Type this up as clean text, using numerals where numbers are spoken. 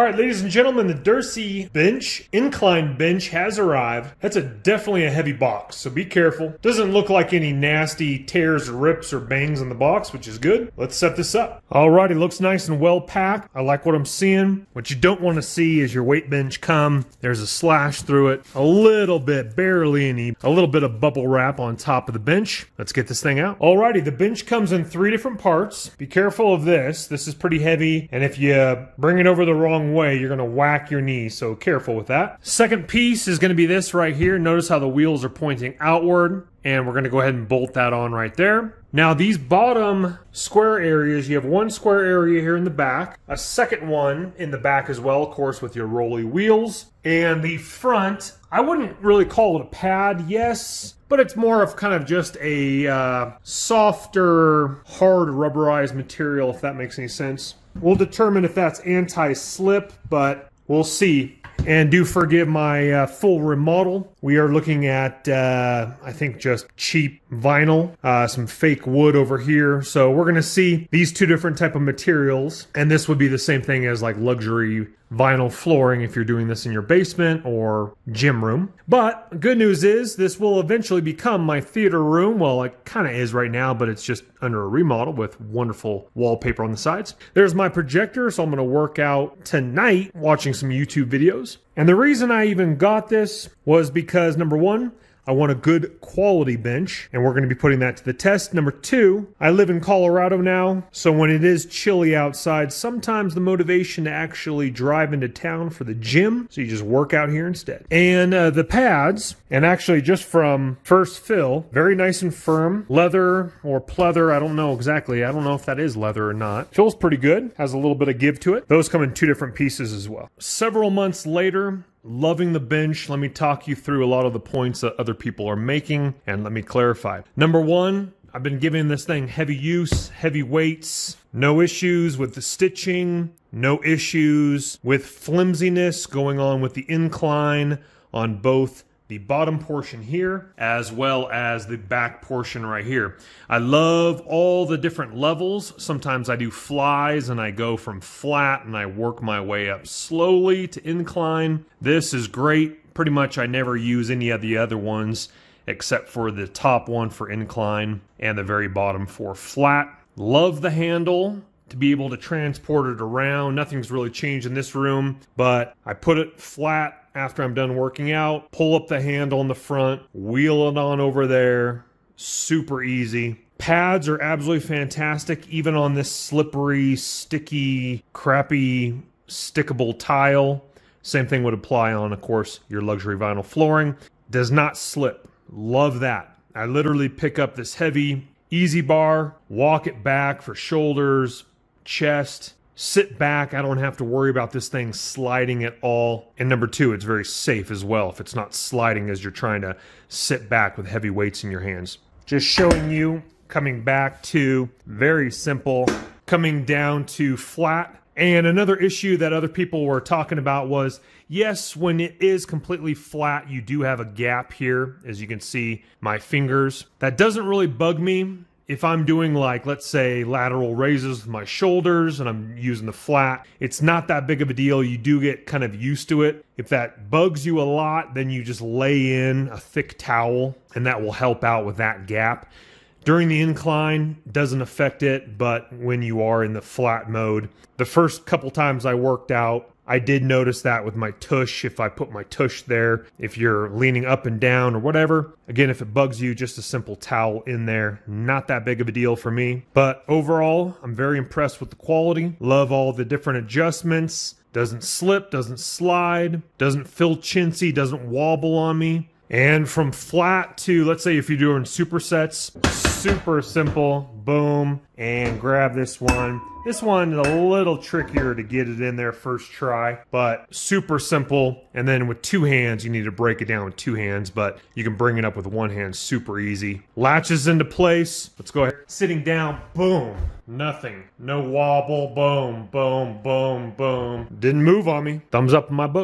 right, ladies and gentlemen, the DERACY bench, Incline bench has arrived. That's definitely a heavy box, so be careful. Doesn't look like any nasty tears or rips or bangs in the box, which is good. Let's set this up. All right, it looks nice and well packed. I like what I'm seeing. What you don't want to see is your weight bench come. There's a slash through it, a little bit, barely any, a little bit of bubble wrap on top of the bench. Let's get this thing out. All righty, the bench comes in 3 different parts. Be careful of this. This is pretty heavy, and if you bring it over the wrong way, you're going to whack your knee, so careful with that. Second piece is going to be this right here. Notice how the wheels are pointing outward, and we're going to go ahead and bolt that on right there. Now these bottom square areas, you have one square area here in the back, a second one in the back as well, of course, with your rolly wheels. And the front, I wouldn't really call it a pad, yes, but it's more of kind of just a softer, hard rubberized material, if that makes any sense. We'll determine if that's anti-slip, but we'll see. And do forgive my full remodel. We are looking at, I think, just cheap vinyl, some fake wood over here. So we're going to see these two different type of materials. And this would be the same thing as like luxury vinyl flooring if you're doing this in your basement or gym room. But good news is this will eventually become my theater room. Well, it kind of is right now, but it's just under a remodel with wonderful wallpaper on the sides. There's my projector, so I'm going to work out tonight watching some YouTube videos. And the reason I even got this was because, number one, I want a good quality bench, and we're going to be putting that to the test. Number two, I live in Colorado now, so when it is chilly outside, sometimes the motivation to actually drive into town for the gym, so you just work out here instead. And the pads, and actually just from first fill, very nice and firm, leather or pleather, I don't know exactly. I don't know if that is leather or not. Feels pretty good, has a little bit of give to it. Those come in 2 different pieces as well. Several months later, loving the bench. Let me talk you through a lot of the points that other people are making, and let me clarify. Number one, I've been giving this thing heavy use, heavy weights, no issues with the stitching, no issues with flimsiness going on with the incline on both the bottom portion here as well as the back portion right here. I love all the different levels. Sometimes I do flies and I go from flat and I work my way up slowly to incline. This is great. Pretty much I never use any of the other ones except for the top one for incline and the very bottom for flat. Love the handle to be able to transport it around. Nothing's really changed in this room, but I put it flat after I'm done working out, pull up the handle in the front, wheel it on over there. Super easy. Pads are absolutely fantastic, even on this slippery, sticky, crappy, stickable tile. Same thing would apply on, of course, your luxury vinyl flooring. Does not slip. Love that. I literally pick up this heavy easy bar, walk it back for shoulders, chest, sit back. I don't have to worry about this thing sliding at all. And number two, it's very safe as well if it's not sliding as you're trying to sit back with heavy weights in your hands. Just showing you coming back to very simple, coming down to flat. And another issue that other people were talking about was, yes, when it is completely flat, you do have a gap here, as you can see my fingers. That doesn't really bug me. If I'm doing, like, let's say lateral raises with my shoulders and I'm using the flat, it's not that big of a deal. You do get kind of used to it. If that bugs you a lot, then you just lay in a thick towel and that will help out with that gap. During the incline, doesn't affect it, but when you are in the flat mode, the first couple times I worked out, I did notice that with my tush, if I put my tush there, if you're leaning up and down or whatever. Again, if it bugs you, just a simple towel in there. Not that big of a deal for me. But overall, I'm very impressed with the quality. Love all the different adjustments. Doesn't slip, doesn't slide, doesn't feel chintzy, doesn't wobble on me. And from flat to, let's say if you're doing supersets, super simple, boom, and grab this one. This one is a little trickier to get it in there first try, but super simple. And then with 2 hands, you need to break it down with 2 hands, but you can bring it up with 1 hand super easy. Latches into place. Let's go ahead. Sitting down, boom, nothing. No wobble, boom, boom, boom, boom. Didn't move on me. Thumbs up in my book.